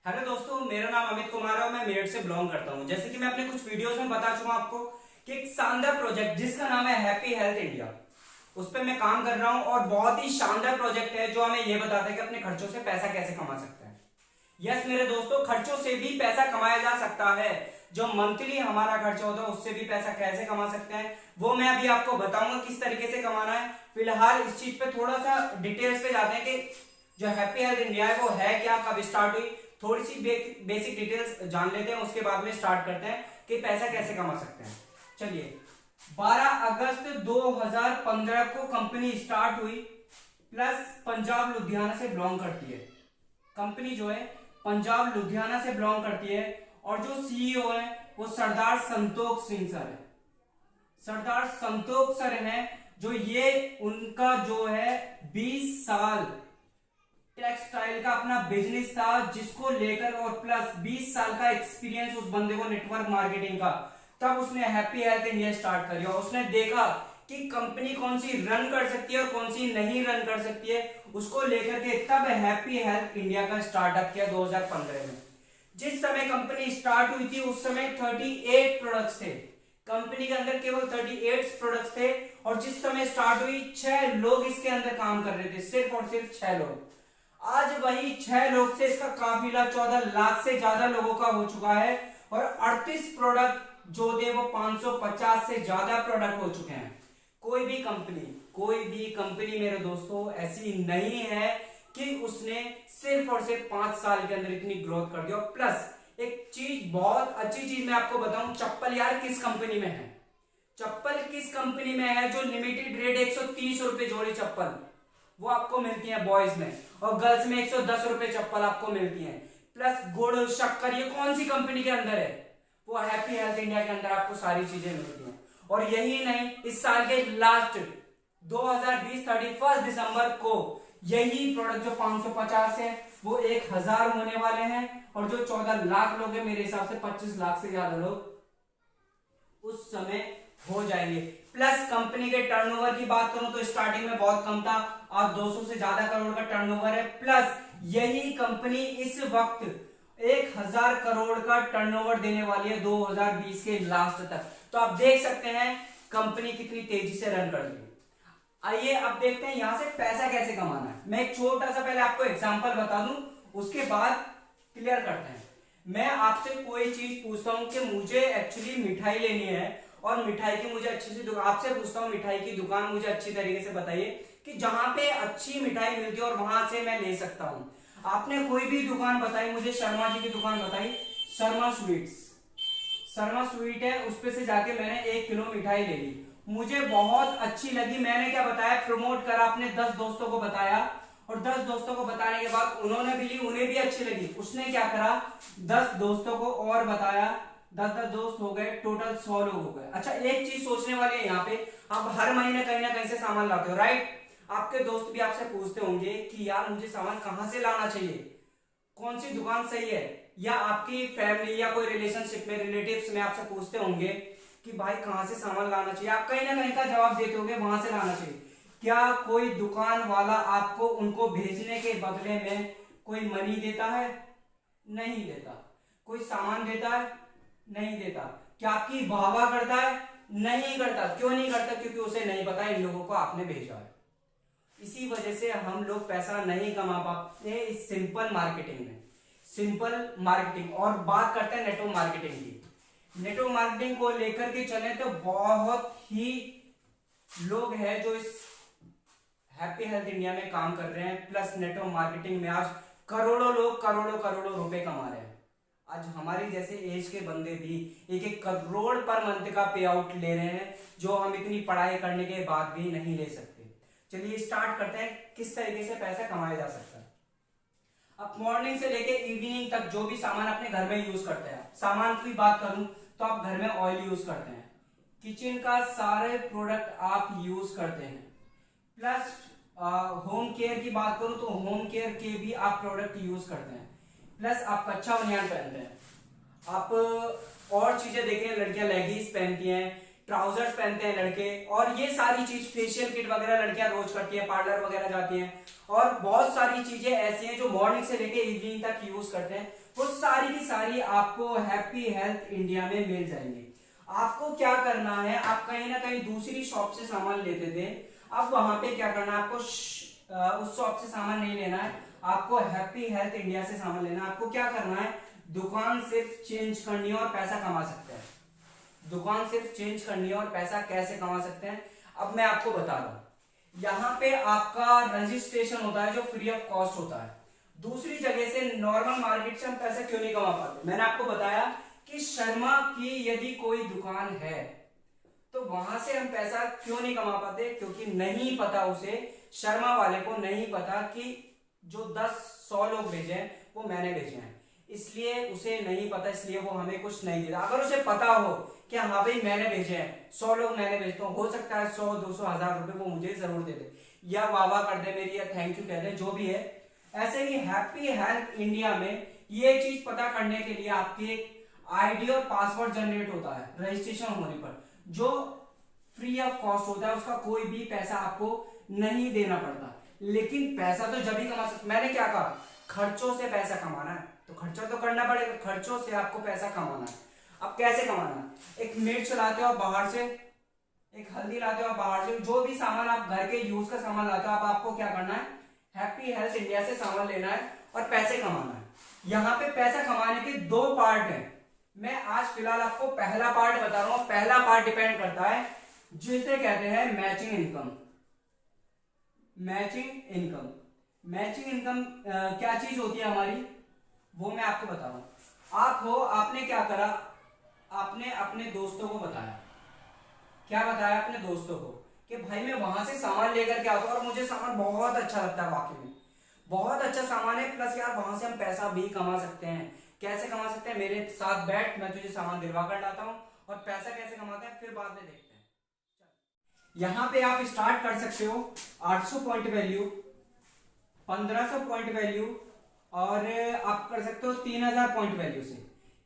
Hello दोस्तों, मेरा नाम अमित कुमार है और मैं मेरठ से बिलोंग करता हूं। जैसे कि मैं अपने कुछ वीडियोस में बता चुका हूं आपको कि एक शानदार प्रोजेक्ट जिसका नाम है हैप्पी हेल्थ इंडिया, उस पर मैं काम कर रहा हूं और बहुत ही शानदार प्रोजेक्ट है जो हमें यह बताता है कि अपने खर्चों से पैसा कैसे कमा सकते हैं। यस मेरे दोस्तों, खर्चों से भी पैसा कमाया जा सकता है। जो मंथली हमारा खर्चा होता है उससे भी पैसा कैसे कमा सकते हैं वो मैं अभी आपको बताऊंगा किस तरीके से कमाना है। फिलहाल इस चीज पे थोड़ा सा डिटेल्स पे जाते हैं कि जो हैप्पी हेल्थ इंडिया है वो है क्या, कब स्टार्ट हुई, थोड़ी सी बेसिक डिटेल्स जान लेते हैं। उसके बाद में स्टार्ट करते हैं कि पैसा कैसे कमा सकते हैं। चलिए, 12 अगस्त 2015 को कंपनी स्टार्ट हुई, प्लस पंजाब लुधियाना से बिलोंग करती है। कंपनी जो है पंजाब लुधियाना से बिलोंग करती है और जो सीईओ है वो सरदार संतोष सिंह सर है। सरदार संतोष सर हैं जो ये उनका जो है 20 साल टेक्सटाइल का अपना बिजनेस था जिसको लेकर और प्लस 20 साल का एक्सपीरियंस उस बंदे को नेटवर्क मार्केटिंग का। तब उसने हैप्पी हेल्थ इंडिया स्टार्ट करी और उसने देखा कि कंपनी कौन सी रन कर सकती है और कौन सी नहीं रन कर सकती है, उसको लेकर के तब हैप्पी हेल्थ इंडिया का स्टार्टअप किया 2015 में। जिस समय कंपनी स्टार्ट हुई थी उस समय 38 प्रोडक्ट्स थे। कंपनी के अंदर केवल 38 प्रोडक्ट्स थे और जिस समय स्टार्ट हुई 6 लोग इसके अंदर काम कर रहे थे, सिर्फ और सिर्फ 6 लोग। आज वही 6 लोग से इसका काफिला 14 लाख से ज्यादा लोगों का हो चुका है और 38 प्रोडक्ट जो थे वो 550 से ज्यादा प्रोडक्ट हो चुके हैं। कोई भी कंपनी मेरे दोस्तों ऐसी नहीं है कि उसने सिर्फ और सिर्फ 5 साल के अंदर इतनी ग्रोथ कर दी। और प्लस एक चीज, बहुत अच्छी चीज मैं आपको बताऊं, चप्पल यार किस कंपनी में है, चप्पल किस कंपनी में है जो लिमिटेड रेट 130 रुपए जोड़ी चप्पल वो आपको मिलती है बॉयज में, और गर्ल्स में 110 रुपए चप्पल आपको मिलती है। प्लस गुड़ शक्कर, ये कौन सी कंपनी के अंदर है? वो हैप्पी हेल्थ इंडिया के अंदर आपको सारी चीजें मिलती हैं। और यही नहीं, इस साल के लास्ट 2020 31 दिसंबर को यही प्रोडक्ट जो 550 है वो 1000 होने वाले हैं और जो 14 लाख लोग हैं, मेरे हिसाब से 25 लाख से ज्यादा लोग उस समय हो जाएंगे। प्लस कंपनी के टर्नओवर की बात करूं तो स्टार्टिंग में बहुत कम था, आज 200 से ज्यादा करोड़ का टर्नओवर है। प्लस यही कंपनी इस वक्त 1000 करोड़ का टर्नओवर देने वाली है 2020 के लास्ट तक। तो आप देख सकते हैं कंपनी कितनी तेजी से रन कर रही है। आइए अब देखते हैं यहां से पैसा कैसे कमाना है। मैं एक छोटा सा पहले आपको एग्जांपल बता दूं, उसके बाद क्लियर करते हैं। मैं आपसे कोई चीज पूछता हूं कि मुझे एक्चुअली मिठाई लेनी है और मिठाई की मुझे अच्छी सी दुकान, आपसे पूछता हूं मिठाई की दुकान मुझे अच्छी तरीके से बताइए कि जहां पे अच्छी मिठाई मिलती है और वहां से मैं ले सकता हूं। आपने कोई भी दुकान बताई मुझे, शर्मा जी की दुकान बताई, शर्मा स्वीट्स, शर्मा स्वीट है, उस पे से जाके मैंने 1 किलो मिठाई ले ली, मुझे बहुत अच्छी लगी। मैंने क्या बताया, प्रमोट करा, अपने 10 दोस्तों को बताया और 10 दोस्तों को बताने के बाद उन्होंने भी ली, उन्हें भी अच्छी लगी। उसने क्या करा, 10 दोस्तों को और बताया, 10 दोस्त हो गए, टोटल 100 लोग हो गए। अच्छा, एक चीज सोचने वाली है यहाँ पे, आप हर महीने कहीं ना कहीं से सामान लाते हो, राइट? आपके दोस्त भी आपसे पूछते होंगे कि यार मुझे सामान कहां से लाना चाहिए, कौन सी दुकान सही है, या आपकी फैमिली या कोई रिलेशनशिप में, रिलेटिव्स में आपसे पूछते होंगे कि भाई कहां से सामान लाना चाहिए। आप कहीं ना कहीं का जवाब देते होंगे वहां से लाना चाहिए। क्या कोई दुकान वाला आपको उनको भेजने के बदले में कोई मनी देता है? नहीं देता। कोई सामान देता है? नहीं देता। क्या आपकी वाह वाह करता है? नहीं करता। क्यों नहीं करता? क्योंकि उसे नहीं पता इन लोगों को आपने भेजा है। इसी वजह से हम लोग पैसा नहीं कमा पाते इस सिंपल मार्केटिंग में, सिंपल मार्केटिंग। और बात करते हैं नेटवर्क मार्केटिंग की। नेटवर्क मार्केटिंग को लेकर के चले तो बहुत ही लोग हैं जो इस हैप्पी हेल्थ इंडिया में काम कर रहे हैं। प्लस नेटवर्क मार्केटिंग में आज करोड़ों लोग करोड़ों करोड़ों रुपए कमा रहे हैं। आज हमारी जैसे एज के बंदे भी 1-1 करोड़ पर मंथ का पे आउट ले रहे हैं, जो हम इतनी पढ़ाई करने के बाद भी नहीं ले सकते। चलिए स्टार्ट करते हैं किस तरीके से पैसा कमाया जा सकता है। अब मॉर्निंग से लेके इवनिंग तक जो भी सामान अपने घर में यूज करते हैं, सामान की बात करूं तो आप घर में ऑयल यूज करते हैं, किचन का सारे प्रोडक्ट आप यूज करते हैं। प्लस होम केयर की बात करूं तो होम केयर के भी आप प्रोडक्ट यूज करते हैं। प्लस आप कच्चा बनियान पहनते हैं, आप और चीजें देखें, लड़कियां लेगिंग्स पहनती हैं, ट्राउजर्स पहनते हैं लड़के, और ये सारी चीज फेशियल किट वगैरह लड़कियां रोज करती है, पार्लर वगैरह जाती हैं, और बहुत सारी चीजें ऐसी हैं जो मॉर्निंग से लेके इवनिंग तक यूज करते हैं, वो सारी की सारी आपको हैप्पी हेल्थ इंडिया में मिल जाएंगी। आपको क्या करना है, आप कहीं ना कहीं दूसरी शॉप से सामान लेते थे, अब वहां पे क्या करना है, आपको उस शॉप से सामान नहीं लेना है, आपको हैप्पी हेल्थ इंडिया से सामान लेना है। आपको क्या करना है, दुकान सिर्फ चेंज करनी है और पैसा कमा सकते हैं। दुकान सिर्फ चेंज करनी है और पैसा कैसे कमा सकते हैं, अब मैं आपको बता रहा हूं। यहाँ पे आपका रजिस्ट्रेशन होता है जो फ्री ऑफ कॉस्ट होता है। दूसरी जगह से नॉर्मल मार्केट से हम पैसा क्यों नहीं कमा पाते, मैंने आपको बताया कि शर्मा की यदि कोई दुकान है तो वहां से हम पैसा क्यों नहीं कमा पाते, क्योंकि नहीं पता उसे, शर्मा वाले को नहीं पता कि जो 10-100 लोग भेजे हैं वो मैंने भेजे हैं, इसलिए उसे नहीं पता, इसलिए वो हमें कुछ नहीं देता। अगर उसे पता हो कि हाँ भाई मैंने भेजे हैं, 100 लोग मैंने भेजता हूँ, हो सकता है 100-200 हजार रुपए वो मुझे जरूर दे दे, या वाह वाह कर दे मेरी, या थैंक यू कह दे, जो भी है। ऐसे ही हैप्पी हेल्थ इंडिया में ये चीज पता करने के लिए आपकी एक आईडी और पासवर्ड जनरेट होता है रजिस्ट्रेशन होने पर, जो फ्री ऑफ कॉस्ट होता है, उसका कोई भी पैसा आपको नहीं देना पड़ता। लेकिन पैसा तो जब ही कमा सकते, मैंने क्या कहा, खर्चों से पैसा कमाना है तो खर्चा तो करना पड़ेगा, खर्चों से आपको पैसा कमाना है। अब कैसे कमाना है, एक मिर्च लाते हो बाहर से, एक हल्दी लाते हो बाहर से, जो भी सामान आप घर के यूज का सामान लाते हो, आपको क्या करना है, हैप्पी हेल्थ इंडिया से सामान लेना है और पैसे कमाना है। यहाँ पे पैसा कमाने के 2 पार्ट हैं, मैं आज फिलहाल आपको पहला पार्ट बता रहा हूं। पहला पार्ट डिपेंड करता है जिसे कहते हैं matching income. Matching income, matching income क्या चीज होती है हमारी, वो मैं आपको बता रहा हूं। आप हो, आपने क्या करा, आपने अपने दोस्तों को बताया, क्या बताया अपने दोस्तों को कि भाई मैं वहां से सामान लेकर के आता हूं और मुझे सामान बहुत अच्छा लगता है, वाकई में बहुत अच्छा सामान है, प्लस यार वहां से हम पैसा भी कमा सकते हैं। कैसे कमा सकते हैं, मेरे साथ बैठ, मैं तुझे सामान दिलवा कर लाता हूं, और पैसा कैसे कमाते हैं फिर बाद में देखते हैं। यहां पे आप स्टार्ट कर सकते हो 800 पॉइंट वैल्यू, 1500 पॉइंट वैल्यू, और आप कर सकते हो 3000 पॉइंट वैल्यू से।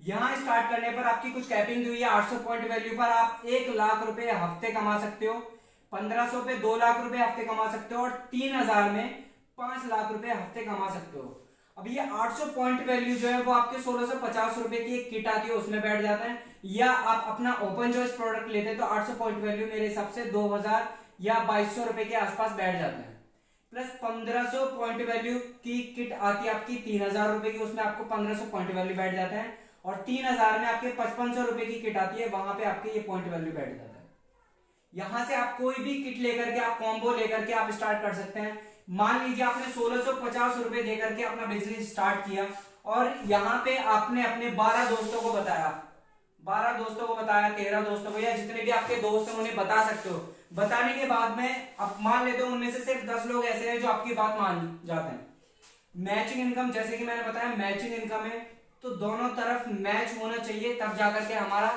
यहां स्टार्ट करने पर आपकी कुछ कैपिंग हुई है, 800 पॉइंट वैल्यू पर आप 1 लाख रुपए हफ्ते कमा सकते हो, 1500 पे 2 लाख रुपए हफ्ते कमा सकते हो, और 3000 में 5 लाख रुपए हफ्ते कमा सकते हो। अब ये 800 पॉइंट वैल्यू जो है वो आपके 1650 रुपए की एक किट आती है, उसमें बैठ जाता है, या आप अपना ओपन चॉइस प्रोडक्ट लेते हैं तो 800 पॉइंट वैल्यू मेरे हिसाब से 2000 या 2200 रुपए के आसपास बैठ जाता है। प्लस 1500 पॉइंट वैल्यू की किट आती है आपकी 3000 रुपए की, उसमें आपको 1500 पॉइंट वैल्यू बैठ जाते हैं, और 3000 में आपके 5500 रुपए की किट आती है, वहां पे आपके ये पॉइंट वैल्यू बैठ जाता है। यहां से आप कोई भी किट लेकर के, आप कॉम्बो लेकर के आप स्टार्ट कर सकते हैं। मान लीजिए आपने 1650 रुपए देकर के अपना बिजनेस स्टार्ट किया, और यहां पे आपने अपने 12 दोस्तों को बताया, 12 दोस्तों को बताया, 13 दोस्तों को, या जितने भी आपके दोस्त हैं उन्हें बता सकते हो। बताने के बाद में अब मान लेते हो उनमें से सिर्फ 10 लोग ऐसे हैं जो आपकी बात मान जाते हैं। मैचिंग इनकम, जैसे कि मैंने बताया मैचिंग इनकम है, तो दोनों तरफ मैच होना चाहिए, तब जाकर के हमारा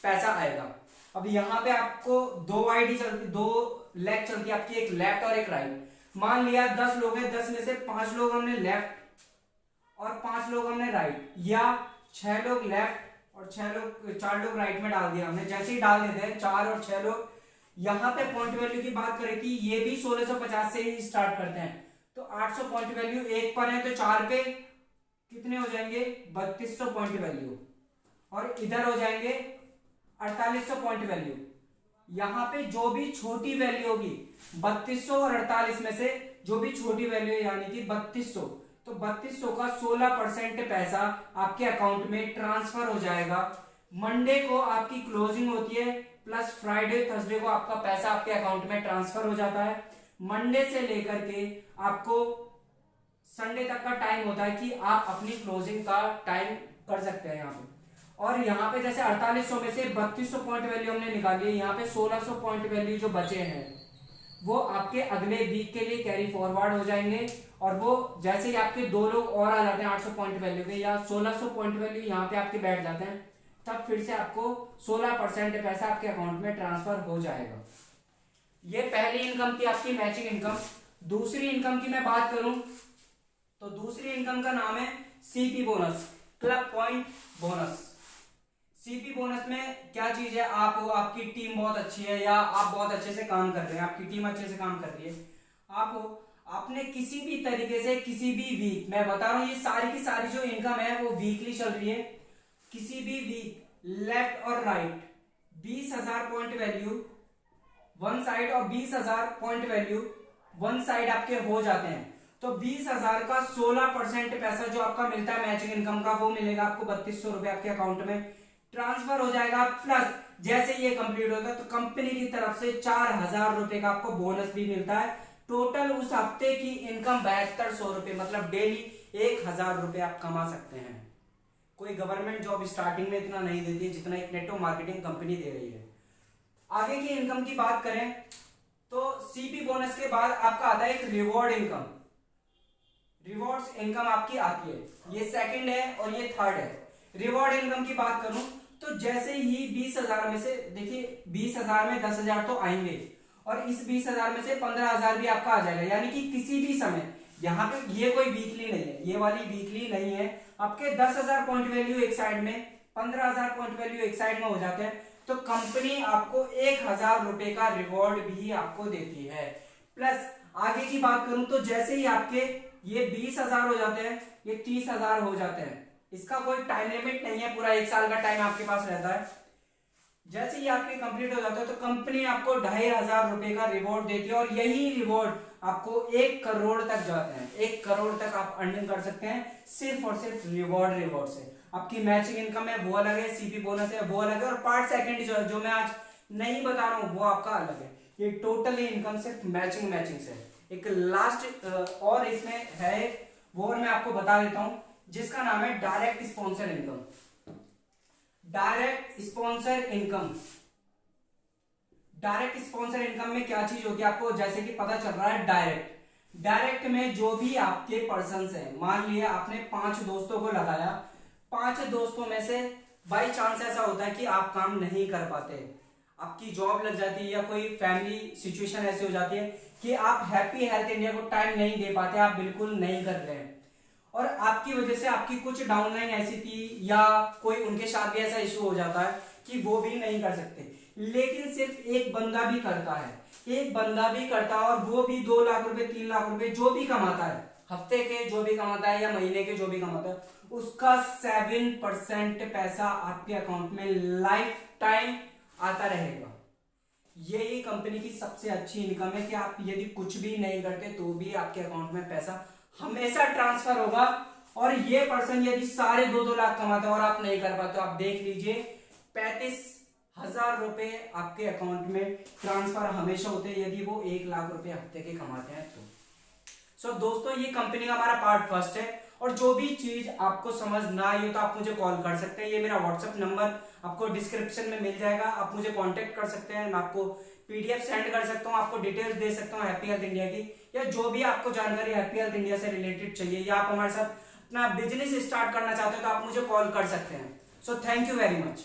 पैसा आएगा। अब यहाँ पे आपको 2 आईडी चलती, 2 लेग चलती है आपकी, एक लेफ्ट और एक राइट। मान लिया 10 लोग हैं, 10 में से 5 लोग हमने लेफ्ट और 5 लोग हमने राइट, या 6 लोग लेफ्ट और 4 लोग राइट में डाल दिया हमने। जैसे ही डाल देते हैं 4 और 6 लोग, यहाँ पे पॉइंट वैल्यू की बात करें कि ये भी 1650 से ही स्टार्ट करते हैं, तो 800 पॉइंट वैल्यू एक पर है, तो 4 पे कितने हो जाएंगे, 3200 पॉइंट वैल्यू, और इधर हो जाएंगे 4800 पॉइंट वैल्यू। यहां पे जो भी छोटी वैल्यू होगी 3200 और 48 में से जो भी छोटी वैल्यू है यानी कि 3200, तो 3200 का 16% पैसा आपके अकाउंट में ट्रांसफर हो जाएगा। मंडे को आपकी क्लोजिंग होती है, प्लस फ्राइडे थर्सडे को आपका पैसा आपके अकाउंट में ट्रांसफर हो जाता है। मंडे से लेकर के आपको संडे तक का टाइम होता है कि आप अपनी क्लोजिंग का टाइम कर सकते हैं यहाँ पे। और यहाँ पे जैसे 4800 में से 3200 पॉइंट वैल्यू हमने निकाली है, यहाँ पे 1600 पॉइंट वैल्यू जो बचे हैं वो आपके अगले वीक के लिए कैरी फॉरवर्ड हो जाएंगे, और वो जैसे ही आपके 2 लोग और आ जाते हैं 800 पॉइंट वैल्यू के, या 1600 पॉइंट वैल्यू यहाँ पे आपके बैठ जाते हैं, तब फिर से आपको 16% पैसा आपके अकाउंट में ट्रांसफर हो जाएगा। ये पहली इनकम थी आपकी मैचिंग इनकम। दूसरी इनकम की मैं बात करूं तो दूसरी इनकम का नाम है CP bonus, club point bonus. CP bonus में क्या चीज है, आप हो, आपकी टीम बहुत अच्छी है या आप बहुत अच्छे से काम कर रहे हैं, आपकी टीम अच्छे से काम कर रही है, आप हो, आपने किसी भी तरीके से किसी भी वीक, मैं बता रहा हूं ये सारी की सारी जो इनकम है वो वीकली चल रही है, किसी भी वीक लेफ्ट और right 20,000 point value one side और 20,000 पॉइंट वैल्यू वन साइड आपके हो जाते हैं, तो 20,000 का 16% पैसा जो आपका मिलता है मैचिंग इनकम का, वो मिलेगा आपको 3200 रुपए आपके अकाउंट में ट्रांसफर हो जाएगा। प्लस जैसे ये कंप्लीट होता है तो कंपनी की तरफ से 4,000 रुपए का आपको बोनस भी मिलता है। टोटल उस हफ्ते की इनकम 7200 रुपए, मतलब डेली 1,000 रुपए आप कमा सकते हैं। कोई गवर्नमेंट जॉब स्टार्टिंग में इतना नहीं देती है जितना एक नेटवर्क मार्केटिंग कंपनी दे रही है। आगे की इनकम की बात करें तो सीपी बोनस के बाद आपका आता है एक रिवॉर्ड इनकम। रिवॉर्ड्स इनकम आपकी आती है, ये सेकंड है और ये थर्ड है। रिवॉर्ड इनकम की बात करूं तो जैसे ही 20,000 में से, देखिए 20,000 में 10,000 तो आएंगे और इस 20,000 में से 15,000 भी आपका आ जाएगा, यानी कि किसी भी समय, यहाँ पे ये कोई वीकली नहीं है, ये वाली वीकली नहीं है, आपके 10,000 पॉइंट वैल्यू एक साइड में, 15,000 पॉइंट वैल्यू एक साइड में हो जाते हैं, तो कंपनी आपको 1,000 रुपए का रिवॉर्ड भी आपको देती है। प्लस आगे की बात करूं तो जैसे ही आपके ये 20,000 हो जाते हैं, ये 30,000 हो जाते हैं, इसका कोई टाइम लिमिट नहीं है, पूरा 1 साल का टाइम आपके पास रहता है। जैसे ही आपके कंप्लीट हो जाता है तो कंपनी आपको 2,500 रुपए का रिवॉर्ड देती है और यही रिवॉर्ड आपको 1 करोड़ तक जाते हैं। 1 करोड़ तक आप अर्निंग कर सकते हैं सिर्फ और सिर्फ रिवॉर्ड से। आपकी मैचिंग इनकम है वो अलग है, सीपी बोनस है वो अलग है, और पार्ट सेकंड जो मैं आज नहीं बता रहा हूं वो आपका अलग है। ये टोटली इनकम सिर्फ मैचिंग से। एक लास्ट और इसमें है वो और मैं आपको बता देता हूं, जिसका नाम है direct sponsor income. Direct sponsor income, direct sponsor income में क्या चीज होती है आपको जैसे कि पता चल रहा है। डायरेक्ट में जो भी आपके पर्सन्स हैं, मान लिया आपने 5 दोस्तों को लगाया, 5 दोस्तों में से बाई चांस ऐसा होता है कि आप काम नहीं कर पाते, आपकी जॉब लग जाती है या कोई फैमिली सिचुएशन ऐसी हो जाती है कि आप हैप्पी हेल्थ इंडिया को टाइम नहीं दे पाते, आप बिल्कुल नहीं कर रहे हैं, और आपकी वजह से आपकी कुछ डाउनलाइन ऐसी थी या कोई उनके साथ भी ऐसा इशू हो जाता है कि वो भी नहीं कर सकते, लेकिन सिर्फ एक बंदा भी करता है, एक बंदा भी करता है, और वो भी 2 लाख रुपए 3 लाख रुपए जो भी कमाता है, हफ्ते के जो भी कमाता है या महीने के जो भी कमाता है, उसका 7% पैसा आपके अकाउंट में लाइफ टाइम आता रहेगा। यही कंपनी की सबसे अच्छी इनकम है कि आप यदि कुछ भी नहीं करते तो भी आपके अकाउंट में पैसा हमेशा ट्रांसफर होगा। और ये पर्सन यदि सारे 2-2 लाख कमाते हैं और आप नहीं कर पाते, आप देख लीजिए 35,000 रुपए आपके अकाउंट में ट्रांसफर हमेशा होते हैं यदि वो 1 लाख रुपए हफ्ते के कमाते हैं तो। सो दोस्तों ये कंपनी का हमारा पार्ट फर्स्ट है, और जो भी चीज आपको समझ ना आई हो तो आप मुझे कॉल कर सकते हैं, ये मेरा व्हाट्सएप नंबर आपको डिस्क्रिप्शन में मिल जाएगा, आप मुझे कांटेक्ट कर सकते हैं, मैं आपको पीडीएफ सेंड कर सकता हूं, आपको डिटेल्स दे सकता हूं हैप्पी हेल्थ इंडिया की, या जो भी आपको जानकारी हैप्पी हेल्थ इंडिया से रिलेटेड चाहिए, या आप हमारे साथ अपना बिजनेस स्टार्ट करना चाहते हो तो आप मुझे कॉल कर सकते हैं। So thank you very much.